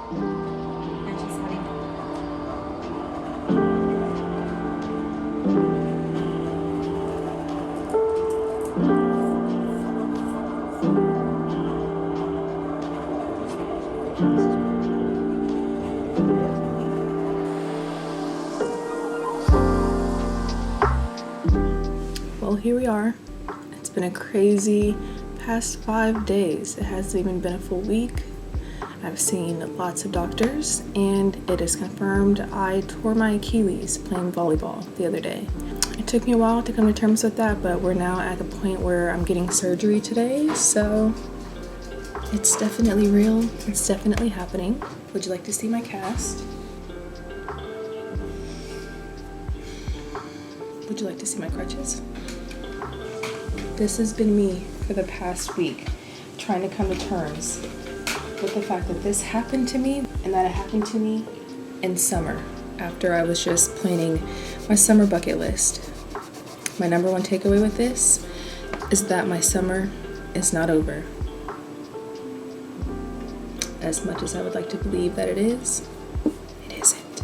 And she's having Well, here we are. It's been a crazy past 5 days. It hasn't even been a full week. I've seen lots of doctors, and it is confirmed I tore my Achilles playing volleyball the other day. It took me a while to come to terms with that, but we're now at the point where I'm getting surgery today, so it's definitely real. It's definitely happening. Would you like to see my cast? Would you like to see my crutches? This has been me for the past week, trying to come to terms with the fact that this happened to me and that it happened to me in summer after I was just planning my summer bucket list. My number one takeaway with this is that my summer is not over. As much as I would like to believe that it is, it isn't.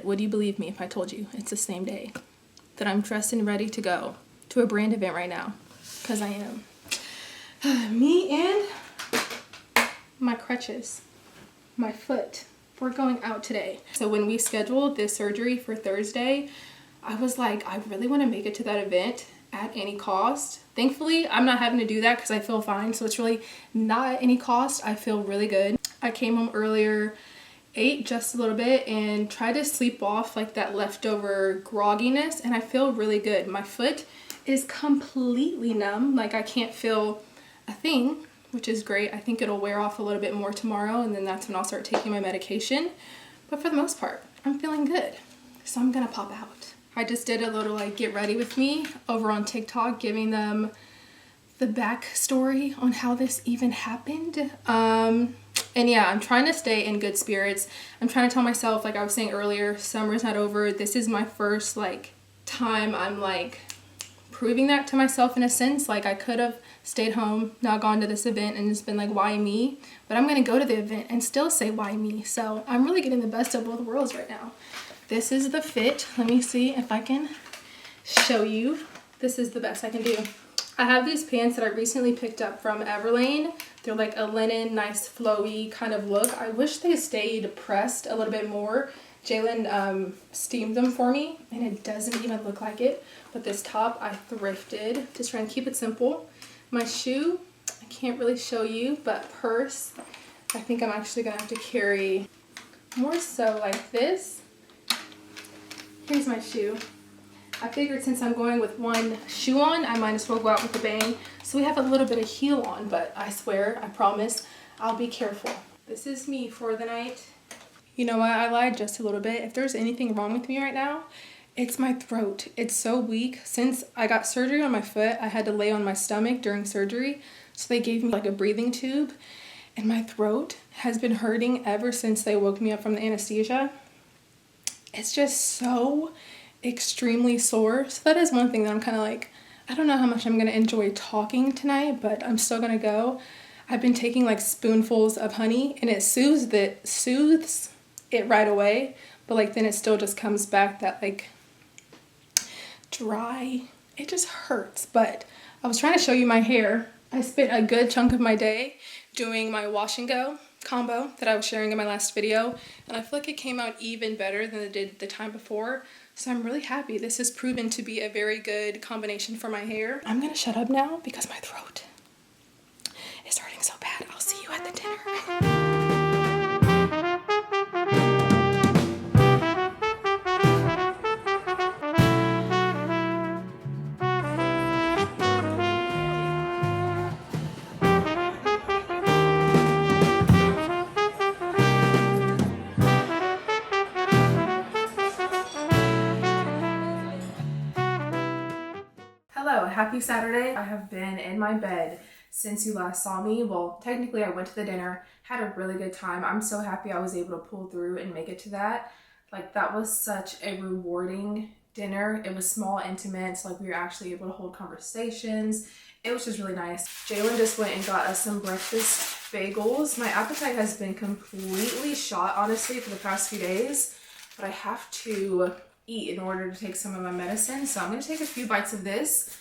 Would you believe me if I told you it's the same day that I'm dressed and ready to go to a brand event right now? Because I am. Me and my crutches, my foot. We're going out today. So when we scheduled this surgery for Thursday, I was like, I really want to make it to that event at any cost. Thankfully, I'm not having to do that because I feel fine. So it's really not at any cost. I feel really good. I came home earlier, ate just a little bit, and tried to sleep off like that leftover grogginess, and I feel really good. My foot is completely numb. Like I can't feel a thing, which is great. I think it'll wear off a little bit more tomorrow, and then that's when I'll start taking my medication. But for the most part, I'm feeling good. So I'm gonna pop out. I just did a little like get ready with me over on TikTok, giving them the backstory on how this even happened. And yeah, I'm trying to stay in good spirits. I'm trying to tell myself, like I was saying earlier, summer's not over. This is my first like time I'm like proving that to myself in a sense. Like I could have stayed home, not gone to this event and just been like, why me? But I'm gonna go to the event and still say why me. So I'm really getting the best of both worlds right now. This is the fit. Let me see if I can show you. This is the best I can do. I have these pants that I recently picked up from Everlane. They're like a linen, nice flowy kind of look. I wish they stayed pressed a little bit more. Jalen steamed them for me and it doesn't even look like it. But this top I thrifted. Just trying to keep it simple. My shoe, I can't really show you, but purse, I think I'm actually gonna have to carry more so like this. Here's my shoe. I figured since I'm going with one shoe on, I might as well go out with a bang. So we have a little bit of heel on, but I swear, I promise, I'll be careful. This is me for the night. You know what, I lied just a little bit. If there's anything wrong with me right now, it's my throat. It's so weak. Since I got surgery on my foot, I had to lay on my stomach during surgery. So they gave me like a breathing tube, and my throat has been hurting ever since they woke me up from the anesthesia. It's just so extremely sore. So that is one thing that I'm kind of like, I don't know how much I'm going to enjoy talking tonight, but I'm still going to go. I've been taking like spoonfuls of honey and it soothes it right away, but like then it still just comes back that like dry. It just hurts. But I was trying to show you my hair. I spent a good chunk of my day doing my wash and go combo that I was sharing in my last video, and I feel like it came out even better than it did the time before. So I'm really happy. This has proven to be a very good combination for my hair. I'm gonna shut up now because my throat is hurting so bad. I'll see you at the dinner. Hello, happy Saturday. I have been in my bed since you last saw me. Well, technically I went to the dinner, had a really good time. I'm so happy I was able to pull through and make it to that. Like that was such a rewarding dinner. It was small, intimate, so like we were actually able to hold conversations. It was just really nice. Jalen just went and got us some breakfast bagels. My appetite has been completely shot, honestly, for the past few days, but I have to eat in order to take some of my medicine. So I'm gonna take a few bites of this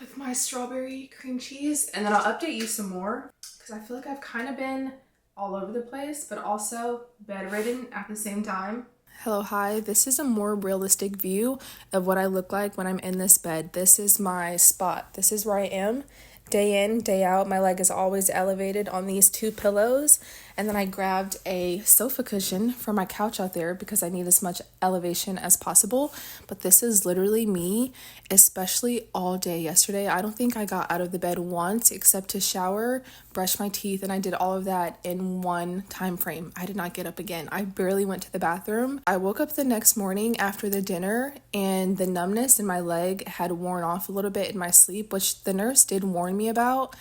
with my strawberry cream cheese, and then I'll update you some more because I feel like I've kind of been all over the place, but also bedridden at the same time. Hello, hi. This is a more realistic view of what I look like when I'm in this bed. This is my spot. This is where I am. Day in, day out, my leg is always elevated on these two pillows. And then I grabbed a sofa cushion for my couch out there because I need as much elevation as possible. But this is literally me, especially all day yesterday. I don't think I got out of the bed once except to shower, brush my teeth, and I did all of that in one time frame. I did not get up again. I barely went to the bathroom. I woke up the next morning after the dinner and the numbness in my leg had worn off a little bit in my sleep, which the nurse did warn me about,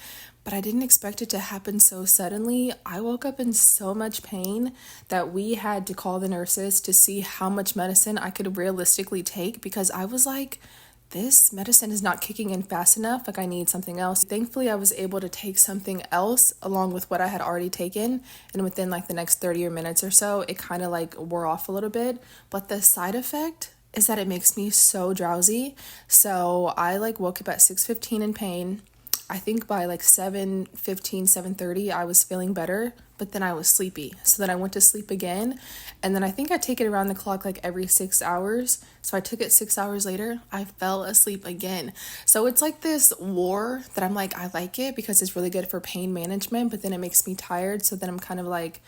but I didn't expect it to happen so suddenly. I woke up in so much pain that we had to call the nurses to see how much medicine I could realistically take because I was like, this medicine is not kicking in fast enough. Like I need something else. Thankfully, I was able to take something else along with what I had already taken. And within like the next 30 minutes or so, it kind of like wore off a little bit. But the side effect is that it makes me so drowsy. So I like woke up at 6:15 in pain. I think by like 7:15, 7:30, I was feeling better, but then I was sleepy. So then I went to sleep again. And then I think I take it around the clock like every 6 hours. So I took it 6 hours later. I fell asleep again. So it's like this war that I'm like, I like it because it's really good for pain management, but then it makes me tired. So then I'm kind of like,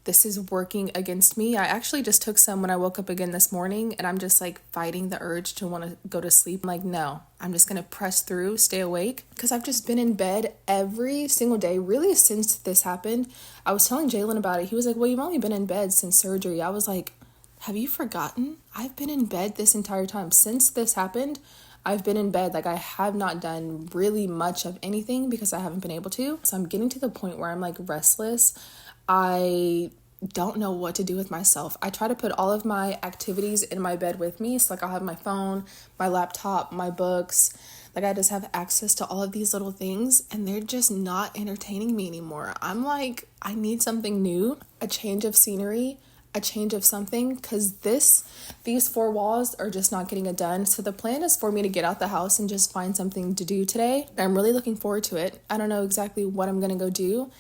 this is working against me. I actually just took some when I woke up again this morning and I'm just like fighting the urge to want to go to sleep. I'm like, no, I'm just going to press through, stay awake because I've just been in bed every single day, really since this happened. I was telling Jalen about it. He was like, well, you've only been in bed since surgery. I was like, have you forgotten? I've been in bed this entire time. Since this happened, I've been in bed. Like I have not done really much of anything because I haven't been able to. So I'm getting to the point where I'm like restless. I don't know what to do with myself. I try to put all of my activities in my bed with me. So like I'll have my phone, my laptop, my books. Like I just have access to all of these little things and they're just not entertaining me anymore. I'm like, I need something new, a change of scenery, a change of something, because these four walls are just not getting it done. So the plan is for me to get out the house and just find something to do today. I'm really looking forward to it. I don't know exactly what I'm going to go do,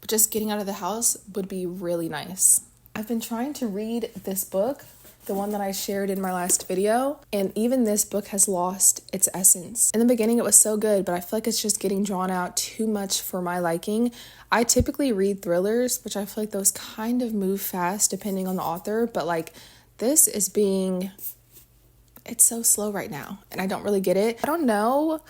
but just getting out of the house would be really nice. I've been trying to read this book, the one that I shared in my last video, and even this book has lost its essence. In the beginning, it was so good, but I feel like it's just getting drawn out too much for my liking. I typically read thrillers, which I feel like those kind of move fast depending on the author, but like this is it's so slow right now, and I don't really get it. I don't know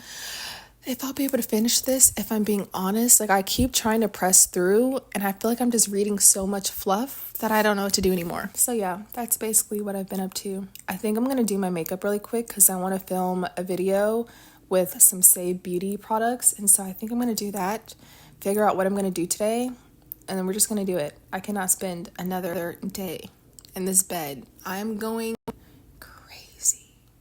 if I'll be able to finish this, if I'm being honest. Like I keep trying to press through and I feel like I'm just reading so much fluff that I don't know what to do anymore. So yeah, that's basically what I've been up to. I think I'm going to do my makeup really quick because I want to film a video with some saie beauty products. And so I think I'm going to do that, figure out what I'm going to do today, and then we're just going to do it. I cannot spend another day in this bed. I'm going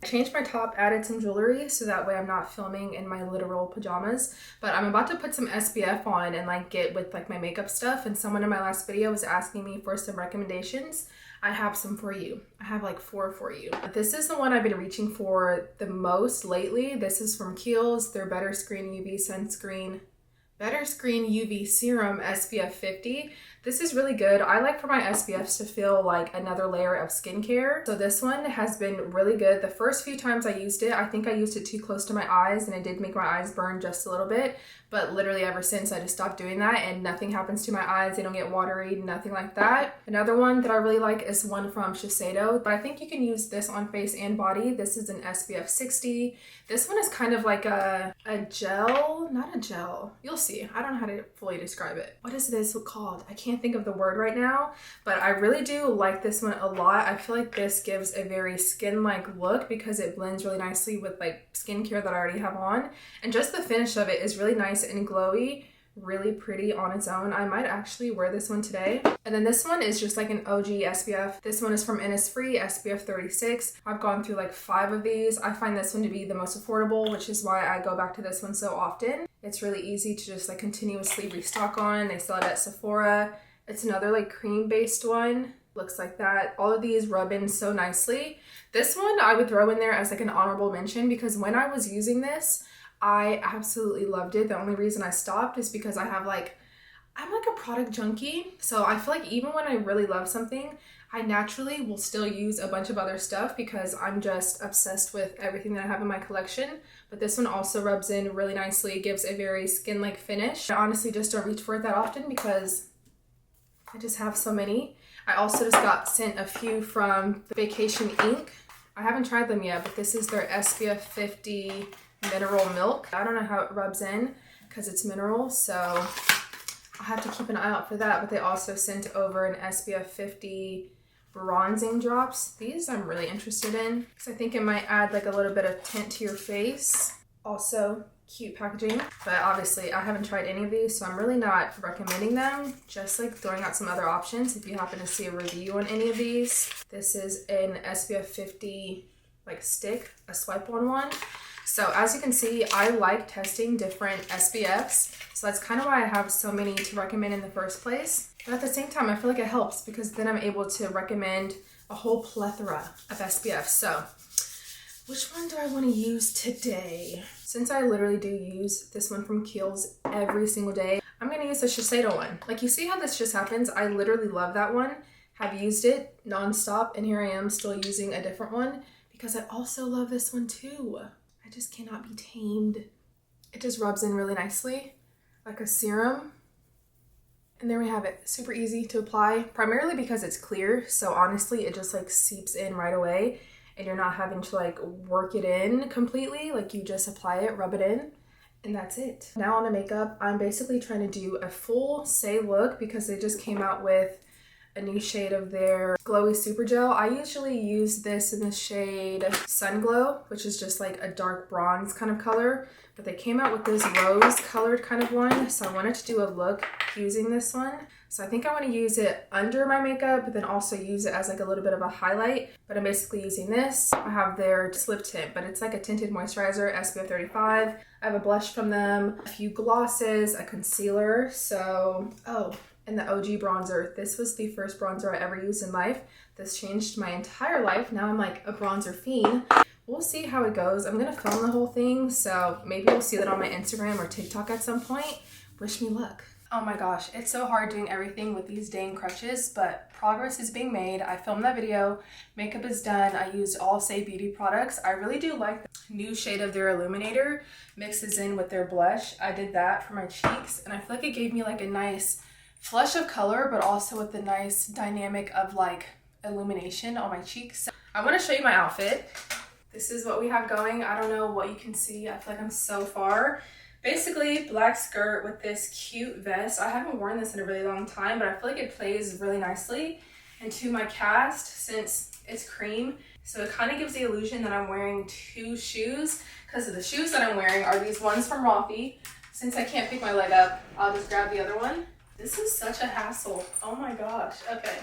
I changed my top, added some jewelry so that way I'm not filming in my literal pajamas, but I'm about to put some SPF on and like get with like my makeup stuff, and someone in my last video was asking me for some recommendations. I have some for you. I have like 4 for you. This is the one I've been reaching for the most lately. This is from Kiehl's, their Better Screen UV Serum SPF 50. This is really good. I like for my SPFs to feel like another layer of skincare. So this one has been really good. The first few times I used it, I think I used it too close to my eyes and it did make my eyes burn just a little bit. But literally ever since I just stopped doing that and nothing happens to my eyes. They don't get watery, nothing like that. Another one that I really like is one from Shiseido, but I think you can use this on face and body. This is an SPF 60. This one is kind of like a gel, not a gel. You'll see. I don't know how to fully describe it. What is this called? I can't think of the word right now, but I really do like this one a lot. I feel like this gives a very skin-like look because it blends really nicely with like skincare that I already have on. And just the finish of it is really nice and glowy, really pretty on its own. I might actually wear this one today. And then this one is just like an OG SPF. This one is from Innisfree, SPF 36. I've gone through like 5 of these. I find this one to be the most affordable, which is why I go back to this one so often. It's really easy to just like continuously restock on. They sell it at Sephora. It's another like cream based one. Looks like that. All of these rub in so nicely. This one I would throw in there as like an honorable mention because when I was using this, I absolutely loved it. The only reason I stopped is because I'm like a product junkie. So I feel like even when I really love something, I naturally will still use a bunch of other stuff because I'm just obsessed with everything that I have in my collection. But this one also rubs in really nicely, gives a very skin-like finish. I honestly just don't reach for it that often because I just have so many. I also just got sent a few from the Vacation Ink. I haven't tried them yet, but this is their SPF 50 mineral milk. I don't know how it rubs in because it's mineral, so I'll have to keep an eye out for that. But they also sent over an SPF 50 bronzing drops. These I'm really interested in because I think it might add like a little bit of tint to your face. Also cute packaging, but obviously I haven't tried any of these, so I'm really not recommending them. Just like throwing out some other options if you happen to see a review on any of these. This is an SPF 50 like stick, a swipe on one. So as you can see, I like testing different SPFs. So that's kind of why I have so many to recommend in the first place. But at the same time, I feel like it helps because then I'm able to recommend a whole plethora of SPFs. So which one do I want to use today? Since I literally do use this one from Kiehl's every single day, I'm going to use the Shiseido one. Like you see how this just happens? I literally love that one. Have used it nonstop, and here I am still using a different one because I also love this one too. I just cannot be tamed. It just rubs in really nicely, like a serum. And there we have it. Super easy to apply, primarily because it's clear. So honestly, it just like seeps in right away and you're not having to like work it in completely. Like you just apply it, rub it in, and that's it. Now on to makeup, I'm basically trying to do a full saie look because they just came out with a new shade of their glowy super gel. I usually use this in the shade Sun Glow, which is just like a dark bronze kind of color, but they came out with this rose colored kind of one, so I wanted to do a look using this one. So I think I want to use it under my makeup, but then also use it as like a little bit of a highlight. But I'm basically using this. I have their slip tint, but it's like a tinted moisturizer, SPF 35. I have a blush from them, a few glosses, a concealer. So, and the OG bronzer. This was the first bronzer I ever used in life. This changed my entire life. Now I'm like a bronzer fiend. We'll see how it goes. I'm gonna film the whole thing, so maybe you'll see that on my Instagram or TikTok at some point. Wish me luck. Oh my gosh, it's so hard doing everything with these dang crutches, but progress is being made. I filmed that video, makeup is done. I used all Saie Beauty products. I really do like the new shade of their illuminator mixes in with their blush. I did that for my cheeks, and I feel like it gave me like a nice flush of color, but also with the nice dynamic of like illumination on my cheeks. So I want to show you my outfit. This is what we have going. I don't know what you can see. I feel like I'm so far. Basically, black skirt with this cute vest. I haven't worn this in a really long time, but I feel like it plays really nicely into my cast since it's cream. So it kind of gives the illusion that I'm wearing 2 shoes because the shoes that I'm wearing are these ones from Rothy. Since I can't pick my leg up, I'll just grab the other one. This is such a hassle. Oh my gosh. Okay.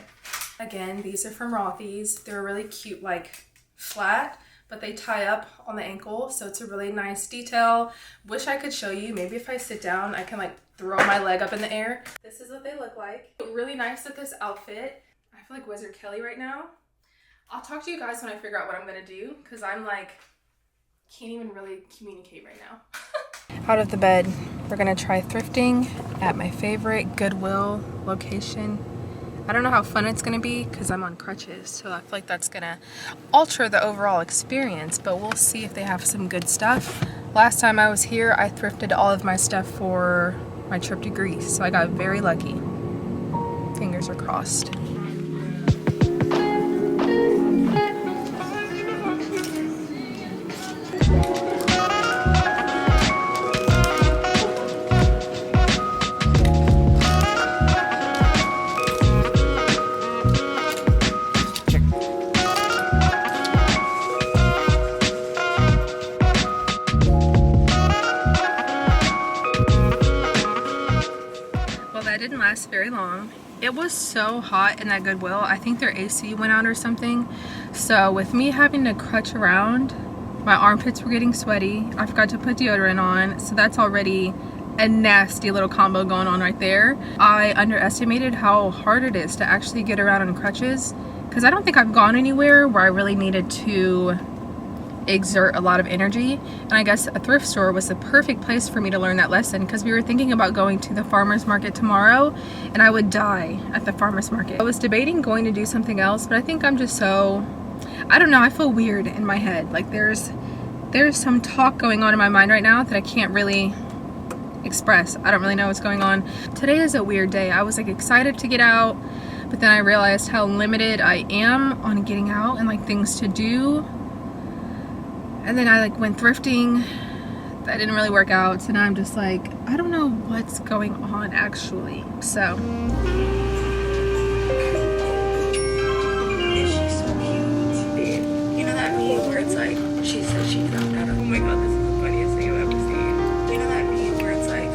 Again, these are from Rothy's. They're really cute, like flat, but they tie up on the ankle, so it's a really nice detail. Wish I could show you. Maybe if I sit down, I can like throw my leg up in the air. This is what they look like. Really nice with this outfit. I feel like Wizard Kelly right now. I'll talk to you guys when I figure out what I'm gonna do, because I'm like, can't even really communicate right now. Out of the bed, we're gonna try thrifting at my favorite Goodwill location. I don't know how fun it's gonna be because I'm on crutches, so I feel like that's gonna alter the overall experience, but we'll see if they have some good stuff. Last time I was here, I thrifted all of my stuff for my trip to Greece, so I got very lucky. Fingers are crossed. didn't last very long. It was so hot in that Goodwill. I think their AC went out or something. So with me having to crutch around, my armpits were getting sweaty. I forgot to put deodorant on, so that's already a nasty little combo going on right there. I underestimated how hard it is to actually get around on crutches, because I don't think I've gone anywhere where I really needed to exert a lot of energy, and I guess a thrift store was the perfect place for me to learn that lesson, because we were thinking about going to the farmer's market tomorrow and I would die at the farmer's market. I was debating going to do something else, but I think I'm just so, I don't know, I feel weird in my head. Like there's some talk going on in my mind right now that I can't really express. I don't really know what's going on. Today is a weird day. I was like excited to get out, but then I realized how limited I am on getting out and like things to do. And then I like went thrifting. That didn't really work out. So now I'm just like, I don't know what's going on actually. So. She's so cute. You know that meme where it's like, she said she found out. Oh my god, this is the funniest thing I've ever seen. You know that meme where it's like,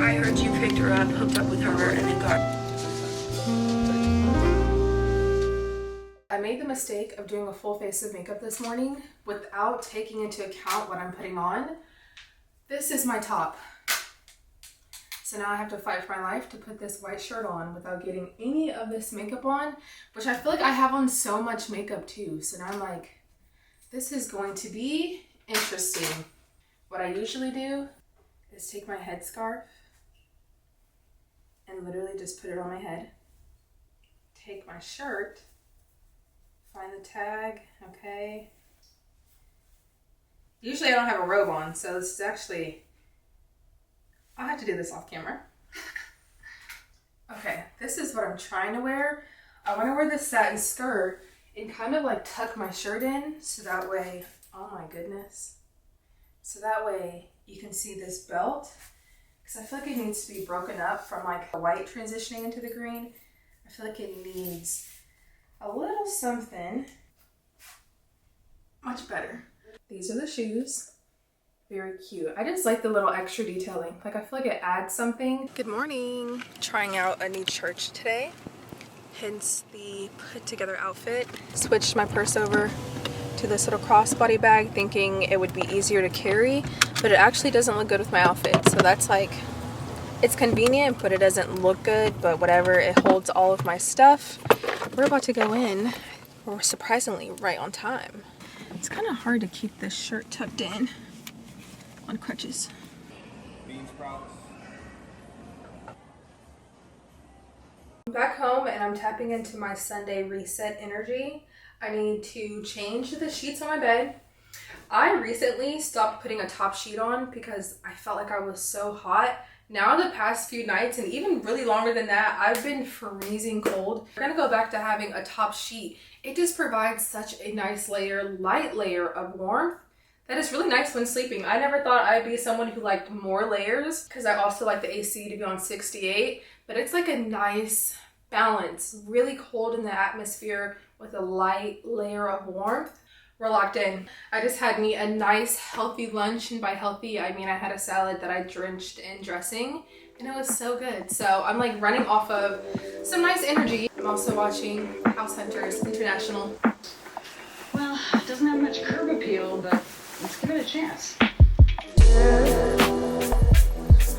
I heard you picked her up, hooked up with her, and then got. I made the mistake of doing a full face of makeup this morning without taking into account what I'm putting on. This is my top. So now I have to fight for my life to put this white shirt on without getting any of this makeup on, which I feel like I have on so much makeup too. So now I'm like, this is going to be interesting. What I usually do is take my headscarf and literally just put it on my head. Take my shirt, find the tag, okay. Usually I don't have a robe on, so this is actually, I'll have to do this off camera. Okay, this is what I'm trying to wear. I want to wear this satin skirt and kind of like tuck my shirt in so that way, oh my goodness. So that way you can see this belt, because I feel like it needs to be broken up from like the white transitioning into the green. I feel like it needs a little something much better. These are the shoes. Very cute. I just like the little extra detailing. Like I feel like it adds something. Good morning. Trying out a new church today. Hence the put together outfit. Switched my purse over to this little crossbody bag thinking it would be easier to carry, but it actually doesn't look good with my outfit. So that's like, it's convenient, but it doesn't look good, but whatever. It holds all of my stuff. We're about to go in. We're surprisingly right on time. It's kind of hard to keep this shirt tucked in on crutches. Bean sprouts. I'm back home and I'm tapping into my Sunday reset energy. I need to change the sheets on my bed. I recently stopped putting a top sheet on because I felt like I was so hot. Now the past few nights, and even really longer than that, I've been freezing cold. We're gonna go back to having a top sheet. It just provides such a nice layer, light layer of warmth that is really nice when sleeping. I never thought I'd be someone who liked more layers, because I also like the AC to be on 68, but it's like a nice balance. Really cold in the atmosphere with a light layer of warmth. We're locked in. I just had me a nice healthy lunch, and by healthy I mean I had a salad that I drenched in dressing and it was so good. So I'm like running off of some nice energy. I'm also watching House Hunters International. Well, it doesn't have much curb appeal, but let's give it a chance. This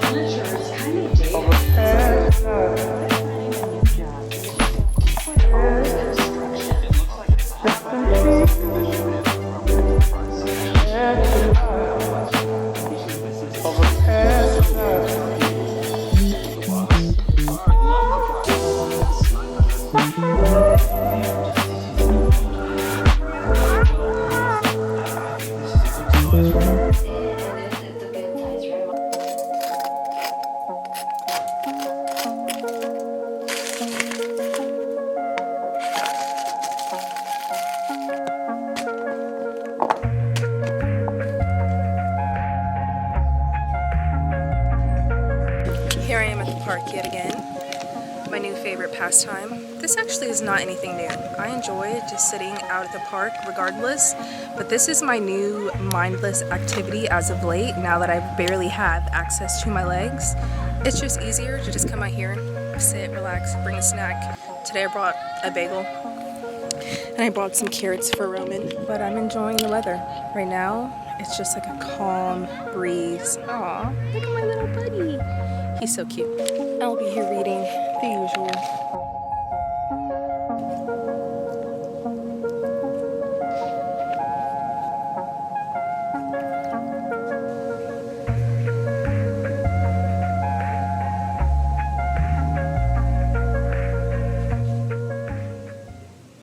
furniture is kind of dated. new favorite pastime. This actually is not anything new. I enjoy just sitting out at the park regardless, but this is my new mindless activity as of late, now that I barely have access to my legs. It's just easier to just come out here, sit, relax, bring a snack. Today I brought a bagel, and I brought some carrots for Roman, but I'm enjoying the weather. Right now, it's just like a calm breeze. Aw, look at my little buddy. He's so cute. I'll be here reading the usual.